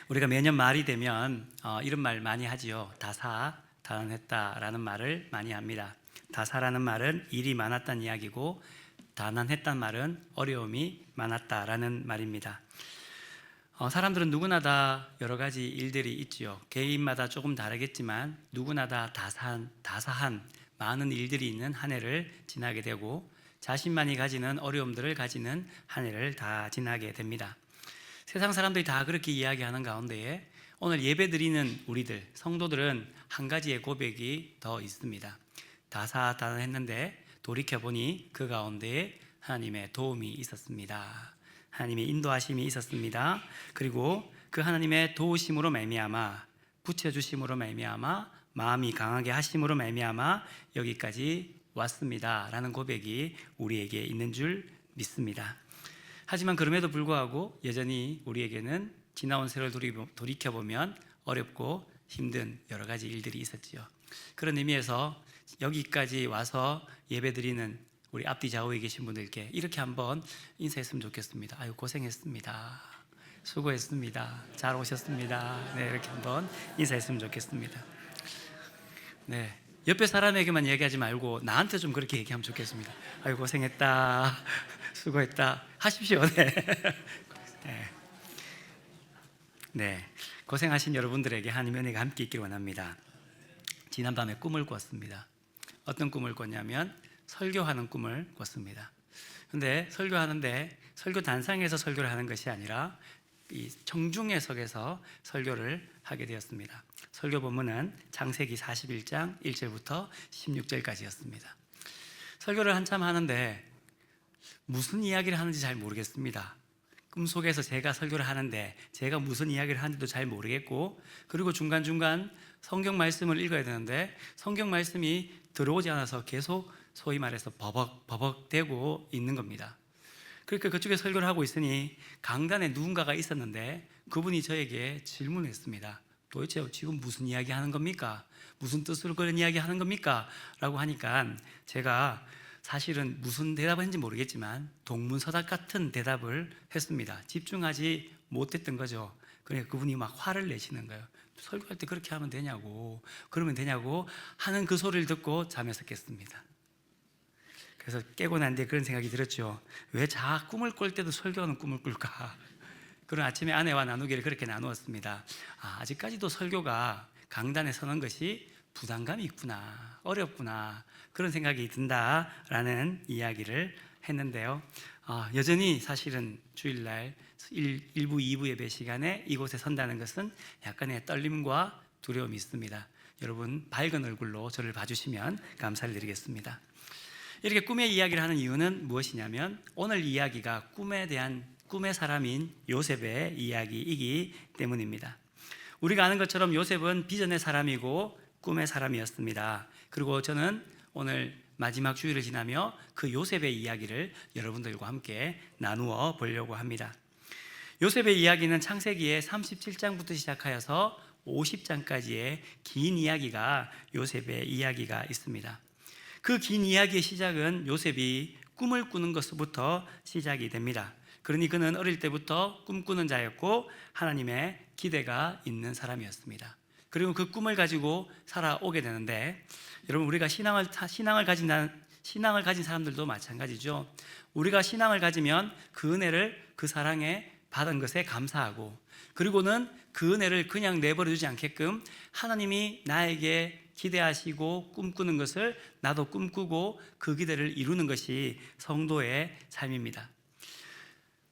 우리가 매년 말이 되면 이런 말 많이 하지요. 다사다난했다라는 말을 많이 합니다. 다사라는 말은 일이 많았다는 이야기고, 다난했다는 말은 어려움이 많았다라는 말입니다. 사람들은 누구나 다 여러 가지 일들이 있지요. 개인마다 조금 다르겠지만 누구나 다 다사한 많은 일들이 있는 한 해를 지나게 되고, 자신만이 가지는 어려움들을 가지는 한 해를 다 지나게 됩니다. 세상 사람들이 다 그렇게 이야기하는 가운데에 오늘 예배드리는 우리들 성도들은 한 가지의 고백이 더 있습니다. 다사다난했는데 돌이켜보니 그 가운데에 하나님의 도움이 있었습니다. 하나님의 인도하심이 있었습니다. 그리고 그 하나님의 도우심으로 말미암아, 붙여주심으로 말미암아, 마음이 강하게 하심으로 말미암아 여기까지 왔습니다 라는 고백이 우리에게 있는 줄 믿습니다. 하지만 그럼에도 불구하고 여전히 우리에게는 지나온 세월을 돌이켜보면 어렵고 힘든 여러 가지 일들이 있었지요. 그런 의미에서 여기까지 와서 예배드리는 우리 앞뒤 좌우에 계신 분들께 이렇게 한번 인사했으면 좋겠습니다. 아유, 고생했습니다. 수고했습니다. 잘 오셨습니다. 네, 이렇게 한번 인사했으면 좋겠습니다. 네, 옆에 사람에게만 얘기하지 말고 나한테 좀 그렇게 얘기하면 좋겠습니다. 아유, 고생했다. 수고했다. 하십시오. 네. 네. 네. 고생하신 여러분들에게 하나님의 은혜가 함께 있기를 원합니다. 지난밤에 꿈을 꿨습니다. 어떤 꿈을 꿨냐면 설교하는 꿈을 꿨습니다. 근데 설교하는데 설교 단상에서 설교를 하는 것이 아니라 이 청중회석에서 설교를 하게 되었습니다. 설교 본문은 창세기 41장 1절부터 16절까지였습니다. 설교를 한참 하는데 무슨 이야기를 하는지 잘 모르겠습니다. 꿈속에서 제가 설교를 하는데 제가 무슨 이야기를 하는지도 잘 모르겠고, 그리고 중간중간 성경 말씀을 읽어야 되는데 성경 말씀이 들어오지 않아서 계속 소위 말해서 버벅대고 있는 겁니다. 그러니까 그쪽에 설교를 하고 있으니 강단에 누군가가 있었는데 그분이 저에게 질문을 했습니다. 도대체 지금 무슨 이야기 하는 겁니까? 무슨 뜻으로 그런 이야기 하는 겁니까? 라고 하니까 제가 사실은 무슨 대답을 했는지 모르겠지만 동문서답 같은 대답을 했습니다. 집중하지 못했던 거죠. 그러니까 그분이 막 화를 내시는 거예요. 설교할 때 그렇게 하면 되냐고, 그러면 되냐고 하는 그 소리를 듣고 잠에서 깼습니다. 그래서 깨고 난 뒤에 그런 생각이 들었죠. 왜 자꾸 꿈을 꿀 때도 설교하는 꿈을 꿀까? 그런 아침에 아내와 나누기를 그렇게 나누었습니다. 아직까지도 설교가 강단에 서는 것이 부담감이 있구나, 어렵구나, 그런 생각이 든다라는 이야기를 했는데요. 여전히 사실은 주일날 1부, 2부 예배 시간에 이곳에 선다는 것은 약간의 떨림과 두려움이 있습니다. 여러분 밝은 얼굴로 저를 봐주시면 감사를 드리겠습니다. 이렇게 꿈의 이야기를 하는 이유는 무엇이냐면 오늘 이야기가 꿈의 사람인 요셉의 이야기이기 때문입니다. 우리가 아는 것처럼 요셉은 비전의 사람이고 꿈의 사람이었습니다. 그리고 저는 오늘 마지막 주일을 지나며 그 요셉의 이야기를 여러분들과 함께 나누어 보려고 합니다. 요셉의 이야기는 창세기의 37장부터 시작하여서 50장까지의 긴 이야기가 요셉의 이야기가 있습니다. 그 긴 이야기의 시작은 요셉이 꿈을 꾸는 것부터 시작이 됩니다. 그러니 그는 어릴 때부터 꿈꾸는 자였고 하나님의 기대가 있는 사람이었습니다. 그리고 그 꿈을 가지고 살아오게 되는데, 여러분 우리가 신앙을 가진 사람들도 마찬가지죠. 우리가 신앙을 가지면 그 은혜를 그 사랑에 받은 것에 감사하고, 그리고는 그 은혜를 그냥 내버려 두지 않게끔 하나님이 나에게 기대하시고 꿈꾸는 것을 나도 꿈꾸고 그 기대를 이루는 것이 성도의 삶입니다.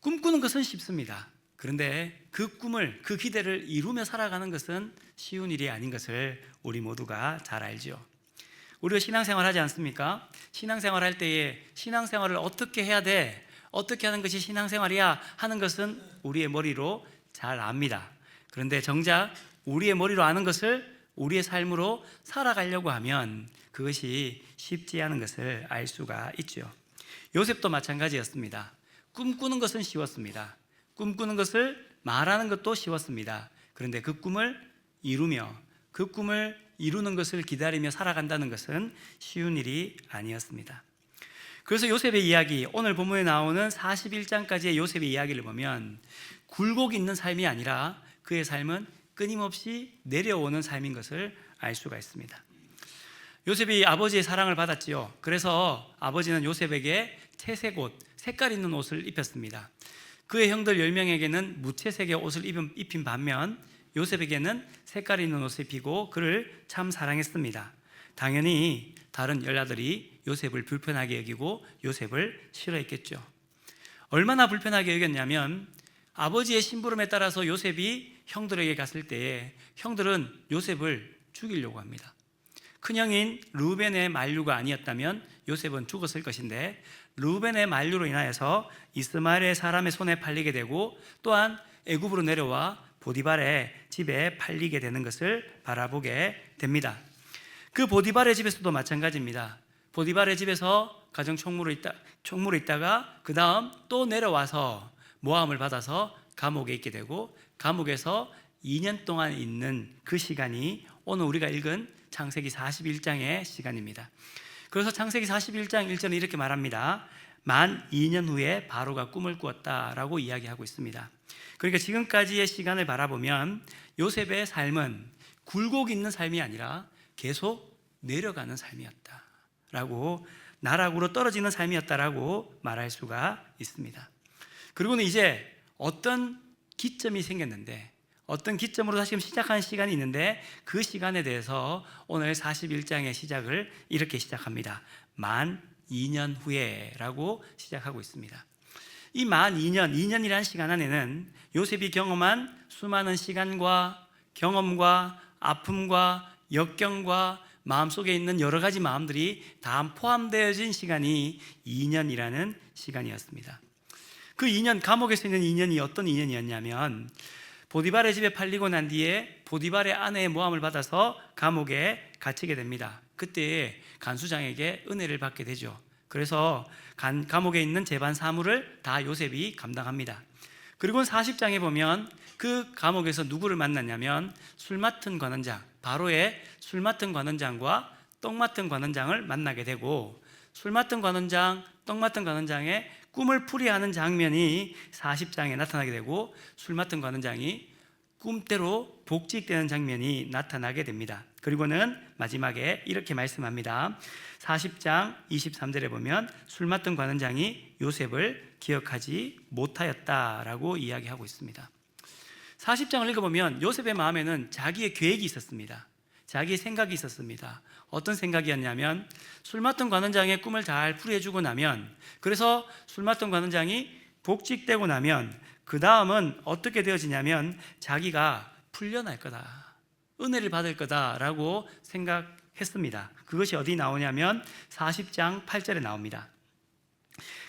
꿈꾸는 것은 쉽습니다. 그런데 그 꿈을, 그 기대를 이루며 살아가는 것은 쉬운 일이 아닌 것을 우리 모두가 잘 알죠. 우리가 신앙생활 하지 않습니까? 신앙생활 할 때에 신앙생활을 어떻게 해야 돼? 어떻게 하는 것이 신앙생활이야? 하는 것은 우리의 머리로 잘 압니다. 그런데 정작 우리의 머리로 아는 것을 우리의 삶으로 살아가려고 하면 그것이 쉽지 않은 것을 알 수가 있죠. 요셉도 마찬가지였습니다. 꿈꾸는 것은 쉬웠습니다. 꿈꾸는 것을 말하는 것도 쉬웠습니다. 그런데 그 꿈을 이루며 그 꿈을 이루는 것을 기다리며 살아간다는 것은 쉬운 일이 아니었습니다. 그래서 요셉의 이야기, 오늘 본문에 나오는 41장까지의 요셉의 이야기를 보면 굴곡이 있는 삶이 아니라 그의 삶은 끊임없이 내려오는 삶인 것을 알 수가 있습니다. 요셉이 아버지의 사랑을 받았지요. 그래서 아버지는 요셉에게 채색 옷, 색깔 있는 옷을 입혔습니다. 그의 형들 10명에게는 무채색의 옷을 입힌 반면 요셉에게는 색깔 있는 옷을 입히고 그를 참 사랑했습니다. 당연히 다른 열아들이 요셉을 불편하게 여기고 요셉을 싫어했겠죠. 얼마나 불편하게 여겼냐면 아버지의 심부름에 따라서 요셉이 형들에게 갔을 때에 형들은 요셉을 죽이려고 합니다. 큰형인 르우벤의 만류가 아니었다면 요셉은 죽었을 것인데 르우벤의 만류로 인하여서 이스마엘의 사람의 손에 팔리게 되고 또한 애굽으로 내려와 보디발의 집에 팔리게 되는 것을 바라보게 됩니다. 그 보디발의 집에서도 마찬가지입니다. 보디발의 집에서 가정총무로 있다가 그 다음 또 내려와서 모함을 받아서 감옥에 있게 되고 감옥에서 2년 동안 있는 그 시간이 오늘 우리가 읽은 창세기 41장의 시간입니다. 그래서 창세기 41장 1절은 이렇게 말합니다. 만 2년 후에 바로가 꿈을 꾸었다라고 이야기하고 있습니다. 그러니까 지금까지의 시간을 바라보면 요셉의 삶은 굴곡 있는 삶이 아니라 계속 내려가는 삶이었다라고, 나락으로 떨어지는 삶이었다라고 말할 수가 있습니다. 그리고는 이제 어떤 기점이 생겼는데, 어떤 기점으로 다시금 시작하는 시간이 있는데 그 시간에 대해서 오늘 41장의 시작을 이렇게 시작합니다. 만 2년 후에 라고 시작하고 있습니다. 이 만 2년이라는 시간 안에는 요셉이 경험한 수많은 시간과 경험과 아픔과 역경과 마음속에 있는 여러 가지 마음들이 다 포함되어진 시간이 2년이라는 시간이었습니다. 그 2년, 감옥에서 있는 2년이 어떤 2년이었냐면 보디발의 집에 팔리고 난 뒤에 보디발의 아내의 모함을 받아서 감옥에 갇히게 됩니다. 그때 간수장에게 은혜를 받게 되죠. 그래서 감옥에 있는 재반 사무를 다 요셉이 감당합니다. 그리고 40장에 보면 그 감옥에서 누구를 만났냐면 술 맡은 관원장, 바로의 술 맡은 관원장과 떡 맡은 관원장을 만나게 되고, 술 맡은 관원장, 떡 맡은 관원장의 꿈을 풀이하는 장면이 40장에 나타나게 되고 술 맡은 관원장이 꿈대로 복직되는 장면이 나타나게 됩니다. 그리고는 마지막에 이렇게 말씀합니다. 40장 23절에 보면 술 맡은 관원장이 요셉을 기억하지 못하였다라고 이야기하고 있습니다. 40장을 읽어보면 요셉의 마음에는 자기의 계획이 있었습니다. 자기의 생각이 있었습니다. 어떤 생각이었냐면 술 맡은 관원장의 꿈을 잘 풀이해주고 나면, 그래서 술 맡은 관원장이 복직되고 나면 그 다음은 어떻게 되어지냐면 자기가 풀려날 거다, 은혜를 받을 거다라고 생각했습니다. 그것이 어디 나오냐면 40장 8절에 나옵니다.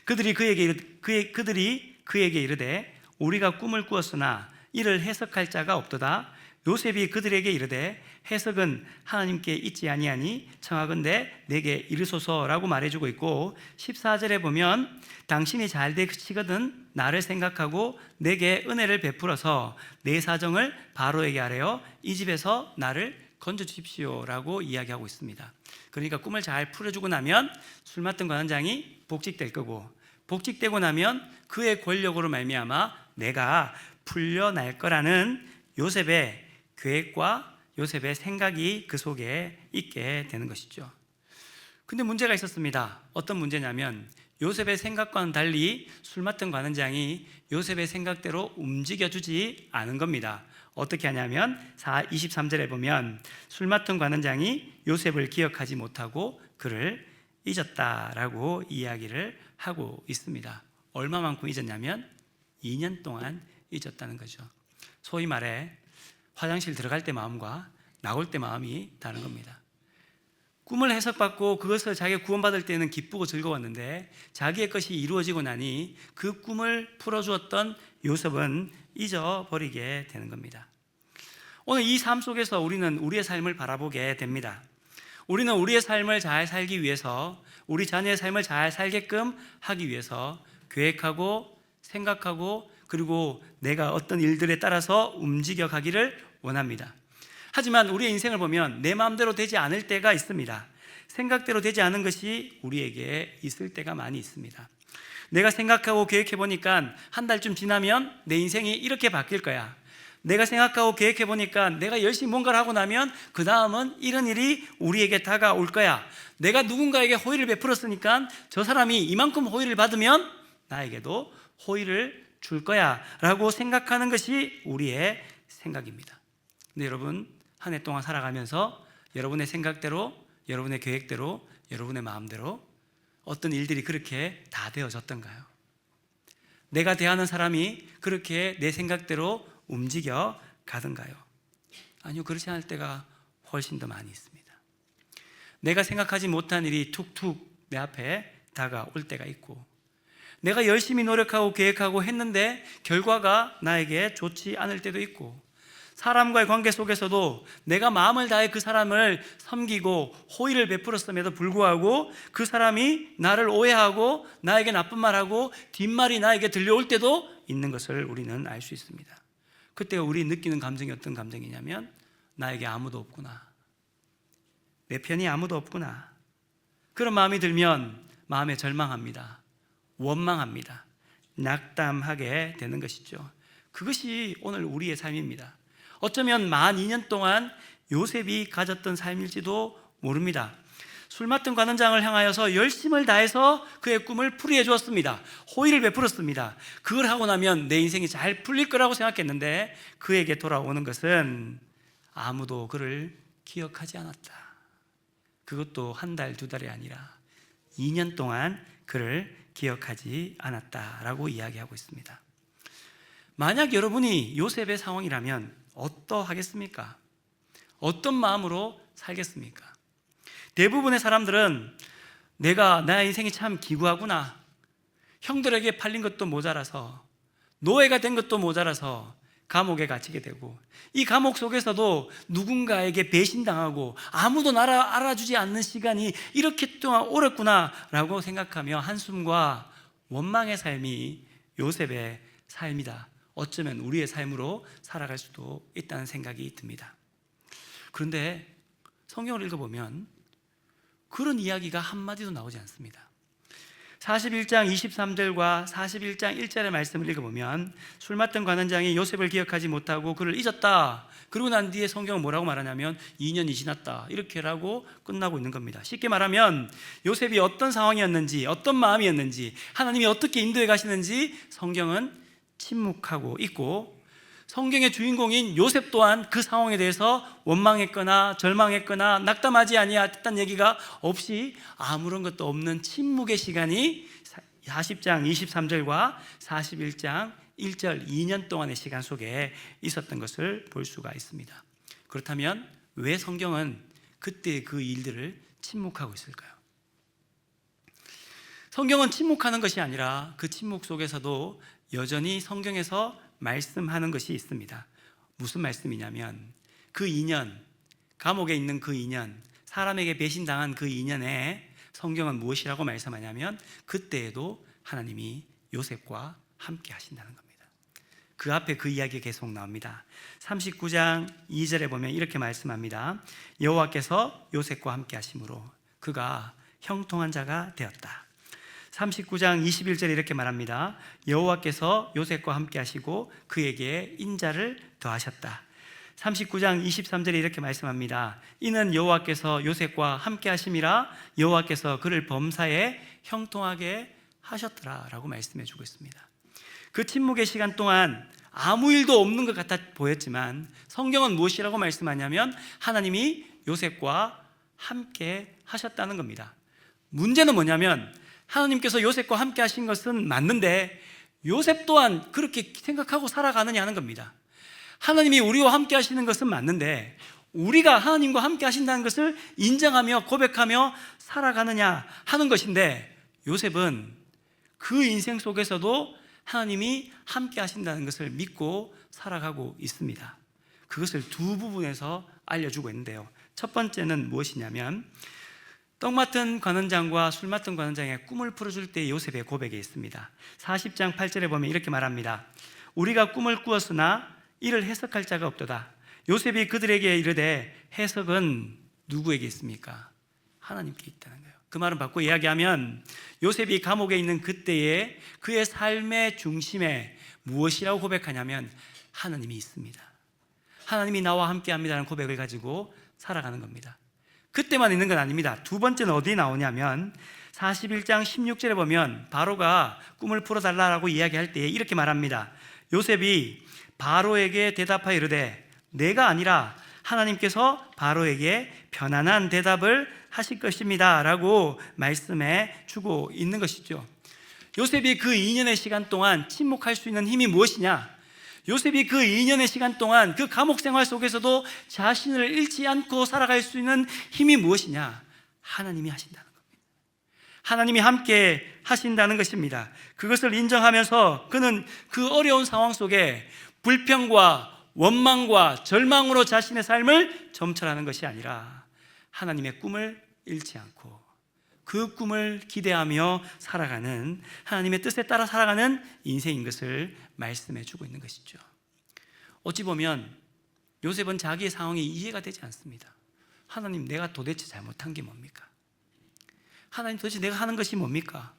그들이 그에게 이르되 우리가 꿈을 꾸었으나 이를 해석할 자가 없도다. 요셉이 그들에게 이르되 해석은 하나님께 있지 아니하니 청하건대 내게 이르소서라고 말해주고 있고, 14절에 보면 당신이 잘 되시거든 나를 생각하고 내게 은혜를 베풀어서 내 사정을 바로에게 아뢰어 이 집에서 나를 건져주십시오라고 이야기하고 있습니다. 그러니까 꿈을 잘 풀어주고 나면 술 맡은 관원장이 복직될 거고, 복직되고 나면 그의 권력으로 말미암아 내가 풀려날 거라는 요셉의 계획과 요셉의 생각이 그 속에 있게 되는 것이죠. 근데 문제가 있었습니다. 어떤 문제냐면 요셉의 생각과는 달리 술 맡은 관원장이 요셉의 생각대로 움직여주지 않은 겁니다. 어떻게 하냐면 23절에 보면 술 맡은 관원장이 요셉을 기억하지 못하고 그를 잊었다라고 이야기를 하고 있습니다. 얼마만큼 잊었냐면 2년 동안 잊었다는 거죠. 소위 말해 화장실 들어갈 때 마음과 나올 때 마음이 다른 겁니다. 꿈을 해석받고 그것을 자기가 구원받을 때는 기쁘고 즐거웠는데 자기의 것이 이루어지고 나니 그 꿈을 풀어주었던 요셉은 잊어버리게 되는 겁니다. 오늘 이 삶 속에서 우리는 우리의 삶을 바라보게 됩니다. 우리는 우리의 삶을 잘 살기 위해서, 우리 자녀의 삶을 잘 살게끔 하기 위해서 계획하고 생각하고 그리고 내가 어떤 일들에 따라서 움직여 가기를 원합니다. 하지만 우리의 인생을 보면 내 마음대로 되지 않을 때가 있습니다. 생각대로 되지 않은 것이 우리에게 있을 때가 많이 있습니다. 내가 생각하고 계획해 보니까 한 달쯤 지나면 내 인생이 이렇게 바뀔 거야, 내가 생각하고 계획해 보니까 내가 열심히 뭔가를 하고 나면 그 다음은 이런 일이 우리에게 다가올 거야. 내가 누군가에게 호의를 베풀었으니까 저 사람이 이만큼 호의를 받으면 나에게도 호의를 줄 거야 라고 생각하는 것이 우리의 생각입니다. 근데 여러분, 한 해 동안 살아가면서 여러분의 생각대로, 여러분의 계획대로, 여러분의 마음대로 어떤 일들이 그렇게 다 되어졌던가요? 내가 대하는 사람이 그렇게 내 생각대로 움직여 가던가요? 아니요, 그렇지 않을 때가 훨씬 더 많이 있습니다. 내가 생각하지 못한 일이 툭툭 내 앞에 다가올 때가 있고, 내가 열심히 노력하고 계획하고 했는데 결과가 나에게 좋지 않을 때도 있고, 사람과의 관계 속에서도 내가 마음을 다해 그 사람을 섬기고 호의를 베풀었음에도 불구하고 그 사람이 나를 오해하고 나에게 나쁜 말하고 뒷말이 나에게 들려올 때도 있는 것을 우리는 알 수 있습니다. 그때 우리 느끼는 감정이 어떤 감정이냐면, 나에게 아무도 없구나, 내 편이 아무도 없구나, 그런 마음이 들면 마음에 절망합니다. 원망합니다. 낙담하게 되는 것이죠. 그것이 오늘 우리의 삶입니다. 어쩌면 12년 동안 요셉이 가졌던 삶일지도 모릅니다. 술 맡은 관원장을 향하여서 열심을 다해서 그의 꿈을 풀이해 주었습니다. 호의를 베풀었습니다. 그걸 하고 나면 내 인생이 잘 풀릴 거라고 생각했는데 그에게 돌아오는 것은 아무도 그를 기억하지 않았다. 그것도 한 달, 두 달이 아니라 2년 동안 그를 기억하지 않았다라고 이야기하고 있습니다. 만약 여러분이 요셉의 상황이라면 어떠하겠습니까? 어떤 마음으로 살겠습니까? 대부분의 사람들은 내가 나의 인생이 참 기구하구나, 형들에게 팔린 것도 모자라서, 노예가 된 것도 모자라서 감옥에 갇히게 되고, 이 감옥 속에서도 누군가에게 배신당하고 아무도 나를 알아주지 않는 시간이 이렇게 동안 오랬구나 라고 생각하며 한숨과 원망의 삶이 요셉의 삶이다, 어쩌면 우리의 삶으로 살아갈 수도 있다는 생각이 듭니다. 그런데 성경을 읽어보면 그런 이야기가 한마디도 나오지 않습니다. 41장 23절과 41장 1절의 말씀을 읽어보면 술 맡은 관원장이 요셉을 기억하지 못하고 그를 잊었다, 그러고 난 뒤에 성경은 뭐라고 말하냐면 2년이 지났다, 이렇게라고 끝나고 있는 겁니다. 쉽게 말하면 요셉이 어떤 상황이었는지, 어떤 마음이었는지, 하나님이 어떻게 인도해 가시는지 성경은 침묵하고 있고, 성경의 주인공인 요셉 또한 그 상황에 대해서 원망했거나 절망했거나 낙담하지 아니했다는 얘기가 없이 아무런 것도 없는 침묵의 시간이 40장 23절과 41장 1절 2년 동안의 시간 속에 있었던 것을 볼 수가 있습니다. 그렇다면 왜 성경은 그때 그 일들을 침묵하고 있을까요? 성경은 침묵하는 것이 아니라 그 침묵 속에서도 여전히 성경에서 말씀하는 것이 있습니다. 무슨 말씀이냐면 그 2년, 감옥에 있는 그 2년, 사람에게 배신당한 그 2년에 성경은 무엇이라고 말씀하냐면 그때에도 하나님이 요셉과 함께 하신다는 겁니다. 그 앞에 그 이야기가 계속 나옵니다. 39장 2절에 보면 이렇게 말씀합니다. 여호와께서 요셉과 함께 하심으로 그가 형통한 자가 되었다. 39장 21절에 이렇게 말합니다. 여호와께서 요셉과 함께 하시고 그에게 인자를 더하셨다. 39장 23절에 이렇게 말씀합니다. 이는 여호와께서 요셉과 함께 하심이라 여호와께서 그를 범사에 형통하게 하셨더라 라고 말씀해 주고 있습니다. 그 침묵의 시간 동안 아무 일도 없는 것 같아 보였지만 성경은 무엇이라고 말씀하냐면 하나님이 요셉과 함께 하셨다는 겁니다. 문제는 뭐냐면 하나님께서 요셉과 함께 하신 것은 맞는데 요셉 또한 그렇게 생각하고 살아가느냐 하는 겁니다. 하나님이 우리와 함께 하시는 것은 맞는데 우리가 하나님과 함께 하신다는 것을 인정하며 고백하며 살아가느냐 하는 것인데, 요셉은 그 인생 속에서도 하나님이 함께 하신다는 것을 믿고 살아가고 있습니다. 그것을 두 부분에서 알려주고 있는데요. 첫 번째는 무엇이냐면 떡 맡은 관원장과 술 맡은 관원장의 꿈을 풀어줄 때 요셉의 고백이 있습니다. 40장 8절에 보면 이렇게 말합니다. 우리가 꿈을 꾸었으나 이를 해석할 자가 없도다. 요셉이 그들에게 이르되 해석은 누구에게 있습니까? 하나님께 있다는 거예요. 그 말은 바꿔 이야기하면 요셉이 감옥에 있는 그때에 그의 삶의 중심에 무엇이라고 고백하냐면 하나님이 있습니다. 하나님이 나와 함께합니다라는 고백을 가지고 살아가는 겁니다. 그때만 있는 건 아닙니다. 두 번째는 어디에 나오냐면 41장 16절에 보면 바로가 꿈을 풀어달라고 이야기할 때 이렇게 말합니다. 요셉이 바로에게 대답하여 이르되 내가 아니라 하나님께서 바로에게 편안한 대답을 하실 것입니다 라고 말씀해 주고 있는 것이죠. 요셉이 그 2년의 시간 동안 침묵할 수 있는 힘이 무엇이냐? 요셉이 그 2년의 시간 동안 그 감옥 생활 속에서도 자신을 잃지 않고 살아갈 수 있는 힘이 무엇이냐? 하나님이 하신다는 겁니다. 하나님이 함께 하신다는 것입니다. 그것을 인정하면서 그는 그 어려운 상황 속에 불평과 원망과 절망으로 자신의 삶을 점철하는 것이 아니라 하나님의 꿈을 잃지 않고 그 꿈을 기대하며 살아가는, 하나님의 뜻에 따라 살아가는 인생인 것을 말씀해 주고 있는 것이죠. 어찌 보면 요셉은 자기의 상황이 이해가 되지 않습니다. 하나님, 내가 도대체 잘못한 게 뭡니까? 하나님, 도대체 내가 하는 것이 뭡니까?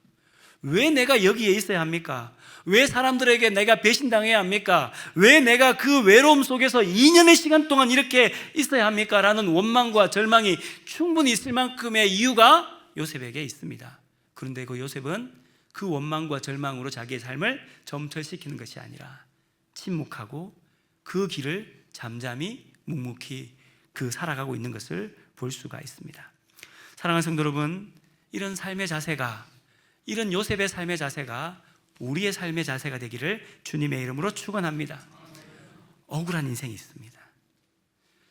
왜 내가 여기에 있어야 합니까? 왜 사람들에게 내가 배신당해야 합니까? 왜 내가 그 외로움 속에서 2년의 시간 동안 이렇게 있어야 합니까? 라는 원망과 절망이 충분히 있을 만큼의 이유가 요셉에게 있습니다. 그런데 그 요셉은 그 원망과 절망으로 자기의 삶을 점철시키는 것이 아니라 침묵하고 그 길을 잠잠히 묵묵히 살아가고 있는 것을 볼 수가 있습니다. 사랑하는 성도 여러분, 이런 삶의 자세가, 이런 요셉의 삶의 자세가 우리의 삶의 자세가 되기를 주님의 이름으로 축원합니다. 억울한 인생이 있습니다.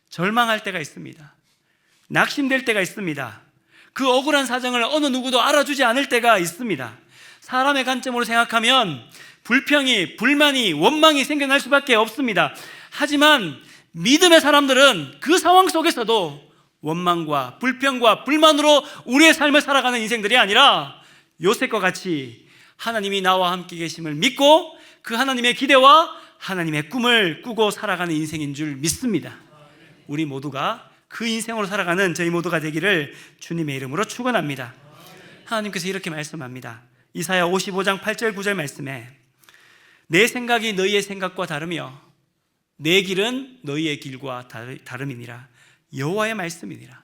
절망할 때가 있습니다. 낙심될 때가 있습니다. 그 억울한 사정을 어느 누구도 알아주지 않을 때가 있습니다. 사람의 관점으로 생각하면 불평이, 불만이, 원망이 생겨날 수밖에 없습니다. 하지만 믿음의 사람들은 그 상황 속에서도 원망과 불평과 불만으로 우리의 삶을 살아가는 인생들이 아니라 요셉과 같이 하나님이 나와 함께 계심을 믿고 그 하나님의 기대와 하나님의 꿈을 꾸고 살아가는 인생인 줄 믿습니다. 우리 모두가 그 인생으로 살아가는 저희 모두가 되기를 주님의 이름으로 축원합니다. 하나님께서 이렇게 말씀합니다. 이사야 55장 8절 9절 말씀에 내 생각이 너희의 생각과 다르며 내 길은 너희의 길과 다름이니라. 여호와의 말씀이니라.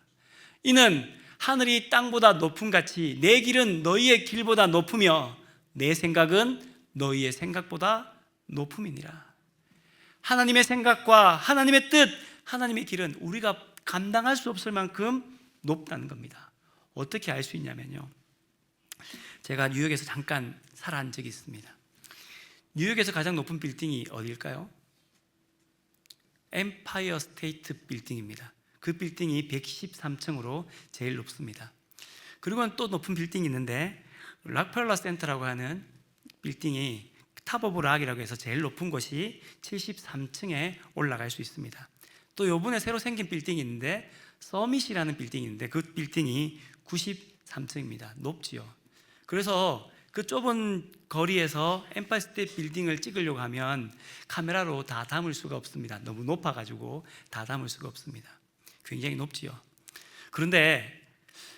이는 하늘이 땅보다 높음 같이 내 길은 너희의 길보다 높으며 내 생각은 너희의 생각보다 높음이니라. 하나님의 생각과 하나님의 뜻, 하나님의 길은 우리가 감당할 수 없을 만큼 높다는 겁니다. 어떻게 알 수 있냐면요, 제가 뉴욕에서 잠깐 살아한 적이 있습니다. 뉴욕에서 가장 높은 빌딩이 어디일까요? 엠파이어 스테이트 빌딩입니다. 그 빌딩이 113층으로 제일 높습니다. 그리고는 또 높은 빌딩이 있는데 락펠러 센터라고 하는 빌딩이 탑 오브 락이라고 해서 제일 높은 곳이 73층에 올라갈 수 있습니다. 또 요번에 새로 생긴 빌딩이 있는데 서밋이라는 빌딩이 있는데 그 빌딩이 93층입니다. 높지요. 그래서 그 좁은 거리에서 엠파이어 스테이트 빌딩을 찍으려고 하면 카메라로 다 담을 수가 없습니다. 너무 높아가지고 다 담을 수가 없습니다. 굉장히 높지요. 그런데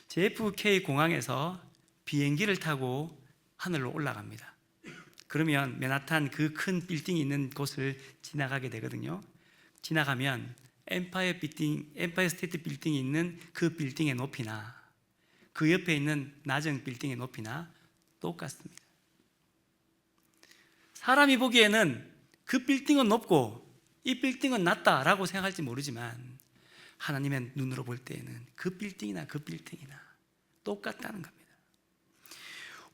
JFK 공항에서 비행기를 타고 하늘로 올라갑니다. 그러면 맨하탄 그 큰 빌딩이 있는 곳을 지나가게 되거든요. 지나가면 엠파이어 스테이트 빌딩이 있는 그 빌딩의 높이나 그 옆에 있는 낮은 빌딩의 높이나 똑같습니다. 사람이 보기에는 그 빌딩은 높고 이 빌딩은 낮다라고 생각할지 모르지만 하나님의 눈으로 볼 때에는 그 빌딩이나 그 빌딩이나 똑같다는 겁니다.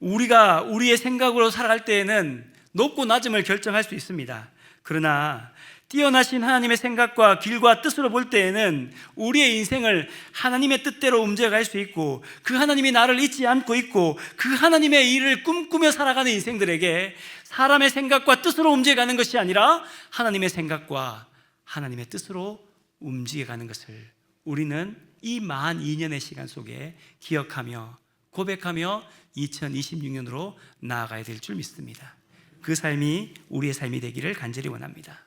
우리가 우리의 생각으로 살아갈 때에는 높고 낮음을 결정할 수 있습니다. 그러나 뛰어나신 하나님의 생각과 길과 뜻으로 볼 때에는 우리의 인생을 하나님의 뜻대로 움직여갈 수 있고 그 하나님이 나를 잊지 않고 있고 그 하나님의 일을 꿈꾸며 살아가는 인생들에게 사람의 생각과 뜻으로 움직여가는 것이 아니라 하나님의 생각과 하나님의 뜻으로 움직여가는 것을 우리는 이 만 2년의 시간 속에 기억하며 고백하며 2026년으로 나아가야 될 줄 믿습니다. 그 삶이 우리의 삶이 되기를 간절히 원합니다.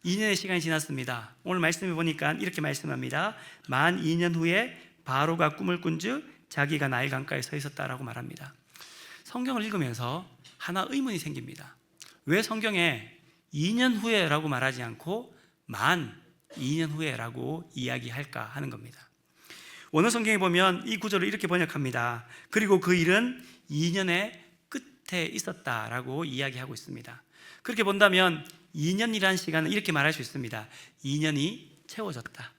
2년의 시간이 지났습니다. 오늘 말씀해 보니까 이렇게 말씀합니다. 만 2년 후에 바로가 꿈을 꾼즉 자기가 나일 강가에 서 있었다라고 말합니다. 성경을 읽으면서 하나 의문이 생깁니다. 왜 성경에 2년 후에라고 말하지 않고 만 2년 후에라고 이야기할까 하는 겁니다. 원어 성경에 보면 이 구절을 이렇게 번역합니다. 그리고 그 일은 2년의 끝에 있었다라고 이야기하고 있습니다. 그렇게 본다면 2년이라는 시간은 이렇게 말할 수 있습니다. 2년이 채워졌다,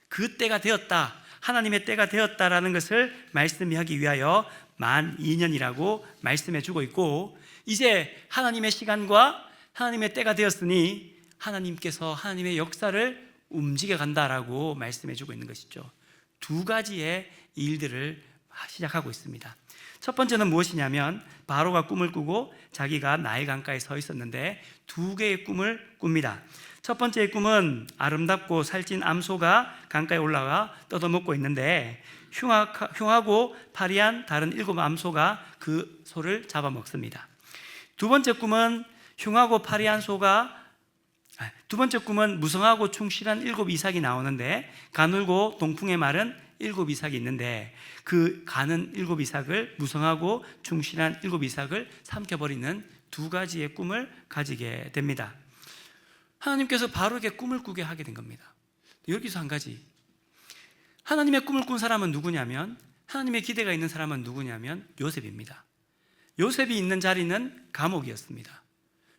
그 때가 되었다, 하나님의 때가 되었다라는 것을 말씀하기 위하여 만 2년이라고 말씀해 주고 있고, 이제 하나님의 시간과 하나님의 때가 되었으니 하나님께서 하나님의 역사를 움직여 간다라고 말씀해 주고 있는 것이죠. 두 가지의 일들을 시작하고 있습니다. 첫 번째는 무엇이냐면 바로가 꿈을 꾸고 자기가 나일 강가에 서 있었는데 두 개의 꿈을 꿉니다. 첫 번째의 꿈은 아름답고 살찐 암소가 강가에 올라가 뜯어먹고 있는데 흉하고 파리한 다른 7 암소가 그 소를 잡아먹습니다. 두 번째 꿈은 무성하고 충실한 7 이삭이 나오는데 가늘고 동풍의 말은 7 이삭이 있는데 그 가는 7 이삭을, 무성하고 충실한 7 이삭을 삼켜버리는 두 가지의 꿈을 가지게 됩니다. 하나님께서 바로에게 꿈을 꾸게 하게 된 겁니다. 여기서 한 가지, 하나님의 꿈을 꾼 사람은 누구냐면, 하나님의 기대가 있는 사람은 누구냐면 요셉입니다. 요셉이 있는 자리는 감옥이었습니다.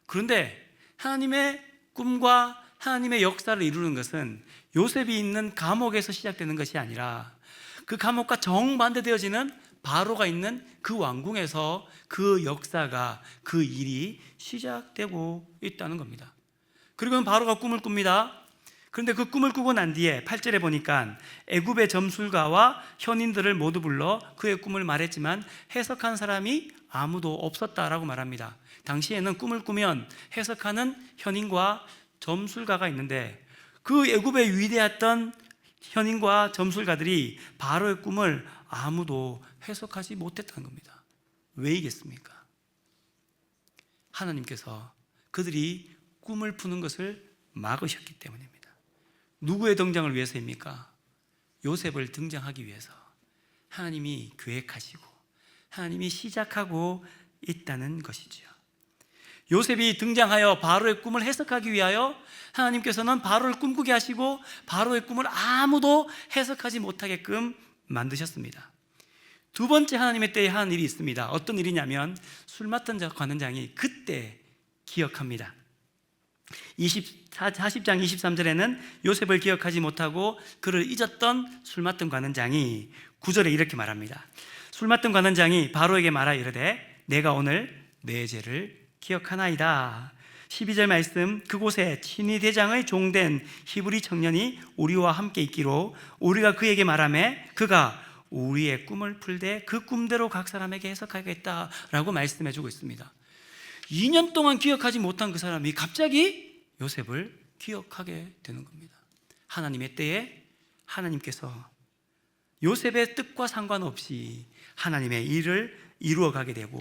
그런데 하나님의 꿈과 하나님의 역사를 이루는 것은 요셉이 있는 감옥에서 시작되는 것이 아니라 그 감옥과 정반대되어지는 바로가 있는 그 왕궁에서 그 역사가, 그 일이 시작되고 있다는 겁니다. 그리고 바로가 꿈을 꿉니다. 그런데 그 꿈을 꾸고 난 뒤에 8절에 보니까 애굽의 점술가와 현인들을 모두 불러 그의 꿈을 말했지만 해석한 사람이 아무도 없었다라고 말합니다. 당시에는 꿈을 꾸면 해석하는 현인과 점술가가 있는데 그 애굽의 위대했던 현인과 점술가들이 바로의 꿈을 아무도 해석하지 못했다는 겁니다. 왜이겠습니까? 하나님께서 그들이 꿈을 푸는 것을 막으셨기 때문입니다. 누구의 등장을 위해서입니까? 요셉을 등장하기 위해서 하나님이 계획하시고 하나님이 시작하고 있다는 것이죠. 요셉이 등장하여 바로의 꿈을 해석하기 위하여 하나님께서는 바로를 꿈꾸게 하시고 바로의 꿈을 아무도 해석하지 못하게끔 만드셨습니다. 두 번째 하나님의 때에 한 일이 있습니다. 어떤 일이냐면 술 맡은 관원장이 그때 기억합니다. 40장 23절에는 요셉을 기억하지 못하고 그를 잊었던 술 맡은 관원장이 9절에 이렇게 말합니다. 술 맡은 관원장이 바로에게 말하 이르되 내가 오늘 내 죄를 기억하나이다. 12절 말씀, 그곳에 친위 대장의 종된 히브리 청년이 우리와 함께 있기로 우리가 그에게 말하매 그가 우리의 꿈을 풀되 그 꿈대로 각 사람에게 해석하겠다라고 말씀해 주고 있습니다. 2년 동안 기억하지 못한 그 사람이 갑자기 요셉을 기억하게 되는 겁니다. 하나님의 때에 하나님께서 요셉의 뜻과 상관없이 하나님의 일을 이루어가게 되고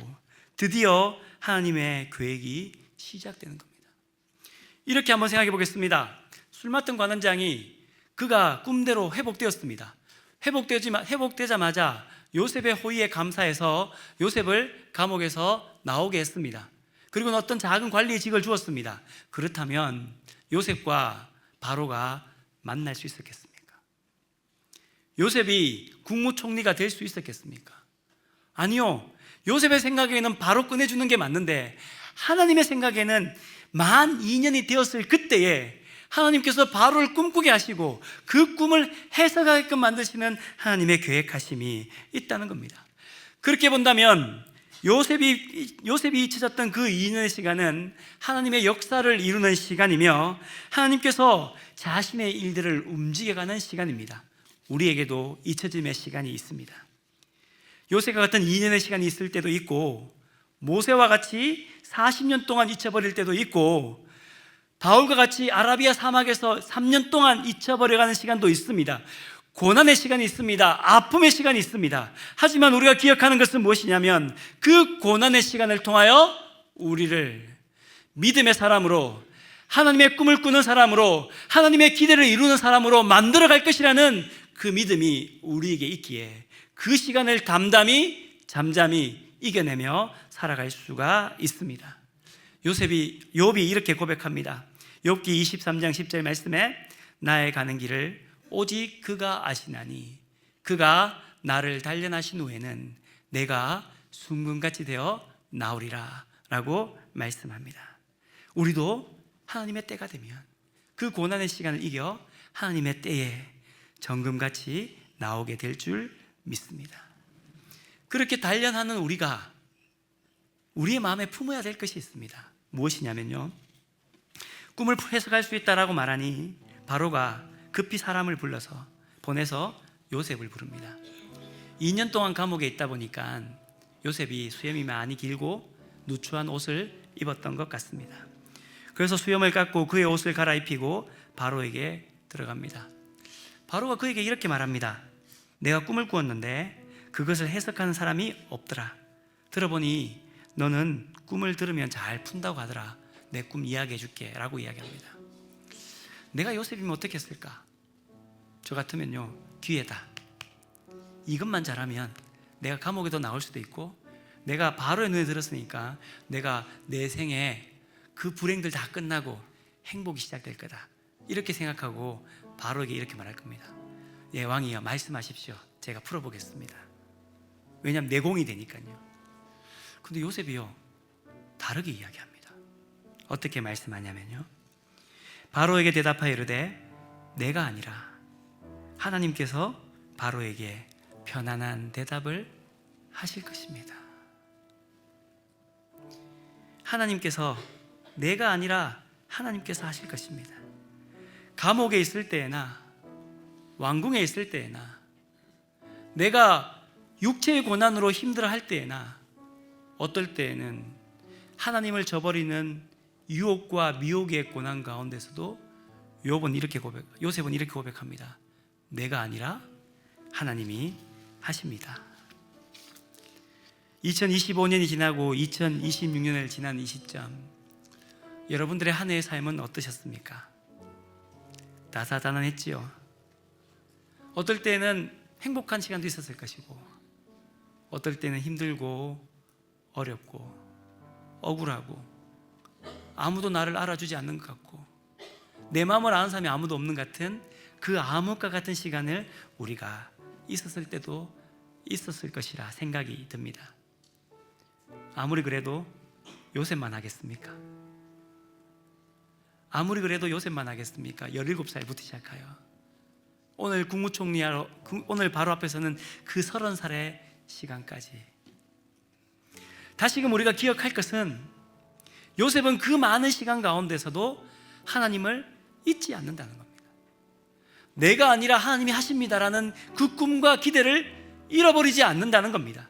드디어 하나님의 계획이 시작되는 겁니다. 이렇게 한번 생각해 보겠습니다. 술 맡은 관원장이 그가 꿈대로 회복되었습니다. 회복되자마자 요셉의 호의에 감사해서 요셉을 감옥에서 나오게 했습니다. 그리고 어떤 작은 관리직을 주었습니다. 그렇다면 요셉과 바로가 만날 수 있었겠습니까? 요셉이 국무총리가 될 수 있었겠습니까? 아니요. 요셉의 생각에는 바로 꺼내주는 게 맞는데 하나님의 생각에는 만 2년이 되었을 그때에 하나님께서 바로를 꿈꾸게 하시고 그 꿈을 해석하게끔 만드시는 하나님의 계획하심이 있다는 겁니다. 그렇게 본다면 요셉이 잊혀졌던 그 2년의 시간은 하나님의 역사를 이루는 시간이며 하나님께서 자신의 일들을 움직여가는 시간입니다. 우리에게도 잊혀짐의 시간이 있습니다. 요셉과 같은 2년의 시간이 있을 때도 있고 모세와 같이 40년 동안 잊혀버릴 때도 있고 바울과 같이 아라비아 사막에서 3년 동안 잊혀버려가는 시간도 있습니다. 고난의 시간이 있습니다. 아픔의 시간이 있습니다. 하지만 우리가 기억하는 것은 무엇이냐면 그 고난의 시간을 통하여 우리를 믿음의 사람으로, 하나님의 꿈을 꾸는 사람으로, 하나님의 기대를 이루는 사람으로 만들어갈 것이라는 그 믿음이 우리에게 있기에 그 시간을 잠잠히 이겨내며 살아갈 수가 있습니다. 욥이 이렇게 고백합니다. 욥기 23장 10절 말씀에 나의 가는 길을 오직 그가 아시나니 그가 나를 단련하신 후에는 내가 순금같이 되어 나오리라 라고 말씀합니다. 우리도 하나님의 때가 되면 그 고난의 시간을 이겨 하나님의 때에 정금같이 나오게 될 줄 믿습니다. 그렇게 단련하는 우리가 우리의 마음에 품어야 될 것이 있습니다. 무엇이냐면요, 꿈을 해석할 수 있다라고 말하니 바로가 급히 사람을 보내서 요셉을 부릅니다. 2년 동안 감옥에 있다 보니까 요셉이 수염이 많이 길고 누추한 옷을 입었던 것 같습니다. 그래서 수염을 깎고 그의 옷을 갈아입히고 바로에게 들어갑니다. 바로가 그에게 이렇게 말합니다. 내가 꿈을 꾸었는데 그것을 해석하는 사람이 없더라. 들어보니 너는 꿈을 들으면 잘 푼다고 하더라. 내 꿈 이야기해 줄게 라고 이야기합니다. 내가 요셉이면 어떻게 했을까? 저 같으면요, 기회다. 이것만 잘하면 내가 감옥에도 나올 수도 있고, 내가 바로의 눈에 들었으니까 내가 내 생에 그 불행들 다 끝나고 행복이 시작될 거다, 이렇게 생각하고 바로에게 이렇게 말할 겁니다. 예, 왕이여 말씀하십시오. 제가 풀어보겠습니다. 왜냐하면 내공이 되니까요. 근데 요셉이요, 다르게 이야기합니다. 어떻게 말씀하냐면요, 바로에게 대답하여 이르되 내가 아니라 하나님께서 바로에게 편안한 대답을 하실 것입니다. 하나님께서, 내가 아니라 하나님께서 하실 것입니다. 감옥에 있을 때에나 왕궁에 있을 때에나 내가 육체의 고난으로 힘들어할 때에나 어떨 때에는 하나님을 저버리는 유혹과 미혹의 고난 가운데서도 요셉은 이렇게 고백합니다. 내가 아니라 하나님이 하십니다. 2025년이 지나고 2026년을 지난 이 시점, 여러분들의 한 해의 삶은 어떠셨습니까? 다사다난했지요. 어떨 때는 행복한 시간도 있었을 것이고, 어떨 때는 힘들고 어렵고 억울하고 아무도 나를 알아주지 않는 것 같고 내 마음을 아는 사람이 아무도 없는 것 같은 그 암흑과 같은 시간을 우리가 있었을 때도 있었을 것이라 생각이 듭니다. 아무리 그래도 요셉만 하겠습니까? 아무리 그래도 요셉만 하겠습니까? 17살부터 시작하여 오늘 국무총리하러, 오늘 바로 앞에서는 그 30살의 시간까지. 다시금 우리가 기억할 것은 요셉은 그 많은 시간 가운데서도 하나님을 잊지 않는다는 겁니다. 내가 아니라 하나님이 하십니다라는 그 꿈과 기대를 잃어버리지 않는다는 겁니다.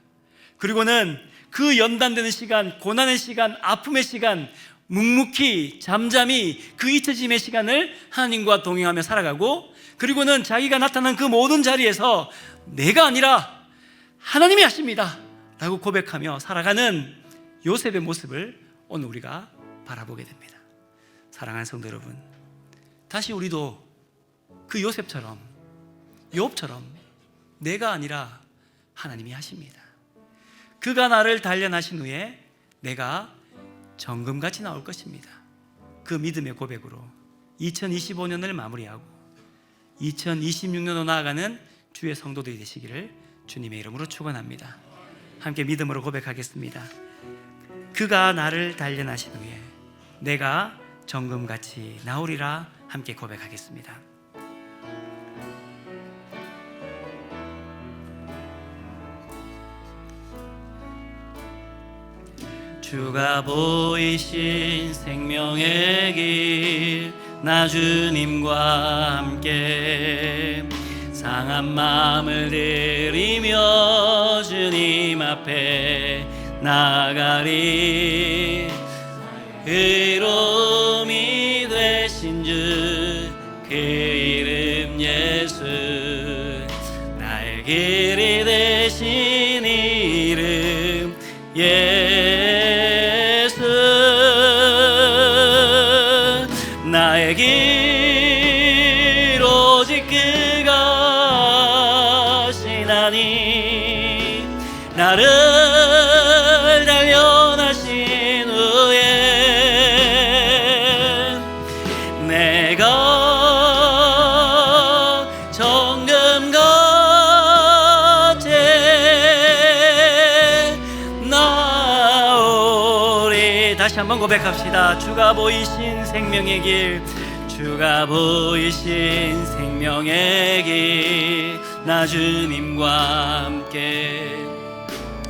그리고는 그 연단되는 시간, 고난의 시간, 아픔의 시간, 묵묵히 잠잠히 그 잊혀짐의 시간을 하나님과 동행하며 살아가고, 그리고는 자기가 나타난 그 모든 자리에서 내가 아니라 하나님이 하십니다 라고 고백하며 살아가는 요셉의 모습을 오늘 우리가 바라보게 됩니다. 사랑하는 성도 여러분, 다시 우리도 그 요셉처럼, 욥처럼 내가 아니라 하나님이 하십니다. 그가 나를 단련하신 후에 내가 정금같이 나올 것입니다. 그 믿음의 고백으로 2025년을 마무리하고 2026년으로 나아가는 주의 성도들이 되시기를 주님의 이름으로 축원합니다. 함께 믿음으로 고백하겠습니다. 그가 나를 단련하신 후에 내가 정금같이 나오리라. 함께 고백하겠습니다. 주가 보이신 생명의 길, 나 주님과 함께 상한 마음을 들이며 주님 앞에 나가리. 의로움이 되신 주, 그 이름 예수, 나의 길이 되신 이름 예수, 나의 길 오직 그가 하시나니 나를 단련하신 후에 다시 한번 고백합시다. 주가 보이신 생명의 길, 주가 보이신 생명의 길, 나 주님과 함께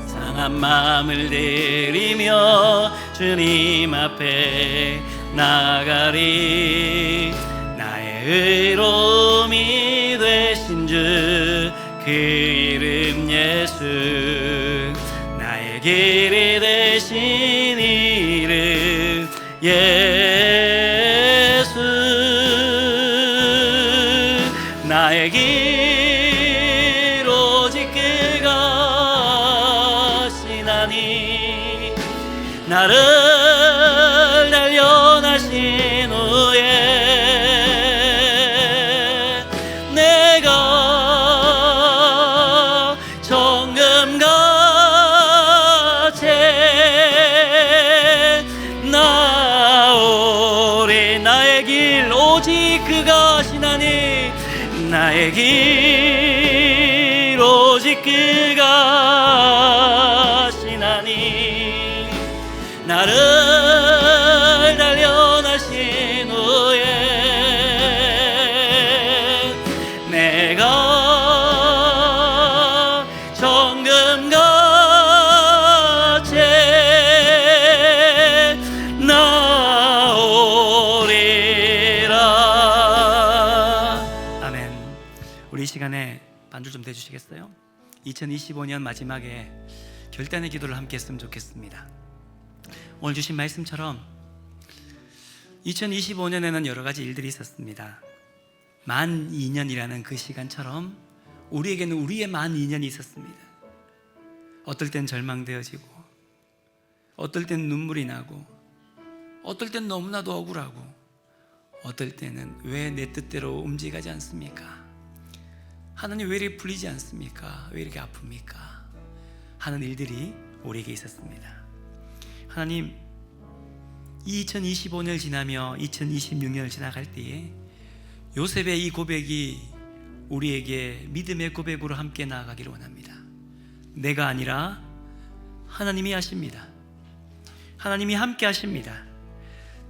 상한 마음을 들이며 주님 앞에 나가리. 나의 의로움이 되신 주 그 이름 예수, 나의 길이 되신 이름 예수. 나의 길 오직 그가 시나니, 나를 단련하신 후에 나의 길 오직 그가 시나니, 나를 단련하신 후에 내가 정금같이 우리 이 시간에 반주 좀 대주시겠어요? 2025년 마지막에 결단의 기도를 함께 했으면 좋겠습니다. 오늘 주신 말씀처럼 2025년에는 여러 가지 일들이 있었습니다. 만 2년이라는 그 시간처럼 우리에게는 우리의 만 2년이 있었습니다. 어떨 땐 절망되어지고, 어떨 땐 눈물이 나고, 어떨 땐 너무나도 억울하고, 어떨 때는 왜 내 뜻대로 움직이지 않습니까? 하나님 왜 이렇게 풀리지 않습니까? 왜 이렇게 아픕니까? 하는 일들이 우리에게 있었습니다. 하나님, 2025년을 지나며 2026년을 지나갈 때에 요셉의 이 고백이 우리에게 믿음의 고백으로 함께 나아가기를 원합니다. 내가 아니라 하나님이 하십니다. 하나님이 함께 하십니다.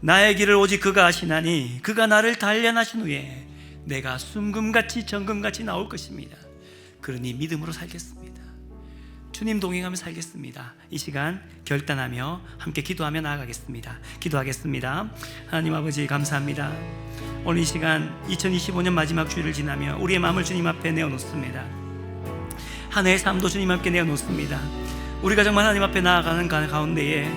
나의 길을 오직 그가 하시나니 그가 나를 단련하신 후에 내가 순금같이 정금같이 나올 것입니다. 그러니 믿음으로 살겠습니다. 주님 동행하며 살겠습니다. 이 시간 결단하며 함께 기도하며 나아가겠습니다. 기도하겠습니다. 하나님 아버지 감사합니다. 오늘 이 시간 2025년 마지막 주일을 지나며 우리의 마음을 주님 앞에 내어놓습니다. 한 해의 삶도 주님 앞에 내어놓습니다. 우리가 정말 하나님 앞에 나아가는 가운데에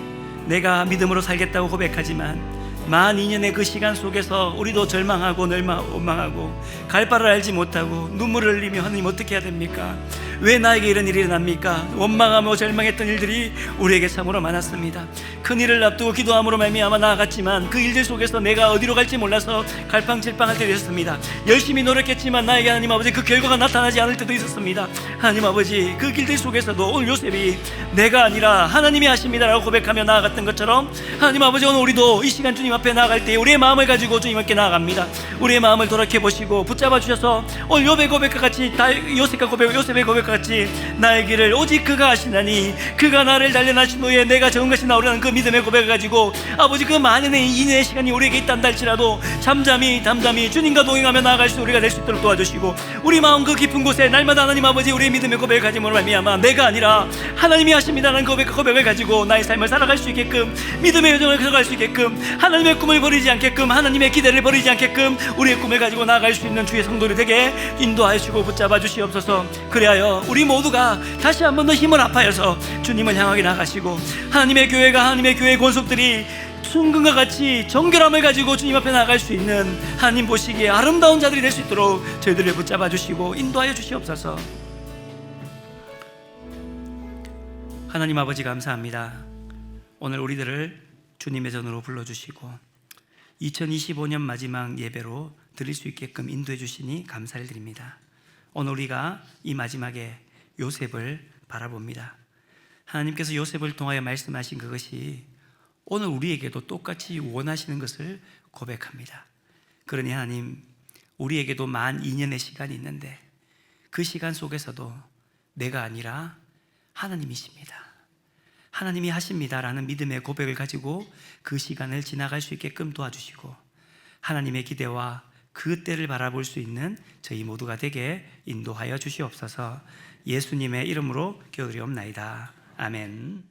내가 믿음으로 살겠다고 고백하지만 만 2년의 그 시간 속에서 우리도 절망하고 원망하고 갈 바를 알지 못하고 눈물을 흘리며 하나님 어떻게 해야 됩니까? 왜 나에게 이런 일이 일어납니까? 원망하며 절망했던 일들이 우리에게 참으로 많았습니다. 큰 일을 앞두고 기도함으로 말미암아 나아갔지만 그 일들 속에서 내가 어디로 갈지 몰라서 갈팡질팡할 때도 있었습니다. 열심히 노력했지만 나에게 하나님 아버지 그 결과가 나타나지 않을 때도 있었습니다. 하나님 아버지 그 길들 속에서도 오늘 요셉이 내가 아니라 하나님이 하십니다라고 고백하며 나아갔던 것처럼 하나님 아버지 오늘 우리도 이 시간 주님 앞에 나아갈 때 우리의 마음을 가지고 주님 앞에 나아갑니다. 우리의 마음을 돌아보시고 붙잡아 주셔서 오늘 요셉의 고백과 같이 요셉의 고백과 같이 나의 길을 오직 그가 하시나니 그가 나를 단련하신 후에 내가 적은 것이 나오라는 그 믿음의 고백을 가지고 아버지 그 만연의 2년의 시간이 우리에게 있단다 할지라도 잠잠히 주님과 동행하며 나아갈 수 우리가 될 수 있도록 도와주시고 우리 마음 그 깊은 곳에 날마다 하나님 아버지 우리의 믿음의 고백을 가짐으로 말미암아 내가 아니라 하나님이 하십니다라는 고백을 가지고 나의 삶을 살아갈 수 있게끔 믿음의 여정을 걸어갈 수 있게끔 하나님의 꿈을 버리지 않게끔 하나님의 기대를 버리지 않게끔 우리의 꿈을 가지고 나아갈 수 있는 주의 성도들이 되게 인도하시고 붙잡아 주시옵소서. 그리하여 우리 모두가 다시 한 번 더 힘을 합하여서 주님을 향하게 나가시고 하나님의 교회의 권속들이 순금과 같이 정결함을 가지고 주님 앞에 나갈 수 있는 하나님 보시기에 아름다운 자들이 될 수 있도록 저희들을 붙잡아 주시고 인도하여 주시옵소서. 하나님 아버지 감사합니다. 오늘 우리들을 주님의 전으로 불러주시고 2025년 마지막 예배로 드릴 수 있게끔 인도해 주시니 감사를 드립니다. 오늘 우리가 이 마지막에 요셉을 바라봅니다. 하나님께서 요셉을 통하여 말씀하신 그것이 오늘 우리에게도 똑같이 원하시는 것을 고백합니다. 그러니 하나님, 우리에게도 만 2년의 시간이 있는데 그 시간 속에서도 내가 아니라 하나님이십니다. 하나님이 하십니다라는 믿음의 고백을 가지고 그 시간을 지나갈 수 있게끔 도와주시고 하나님의 기대와 그 때를 바라볼 수 있는 저희 모두가 되게 인도하여 주시옵소서. 예수님의 이름으로 기도드리옵나이다. 아멘.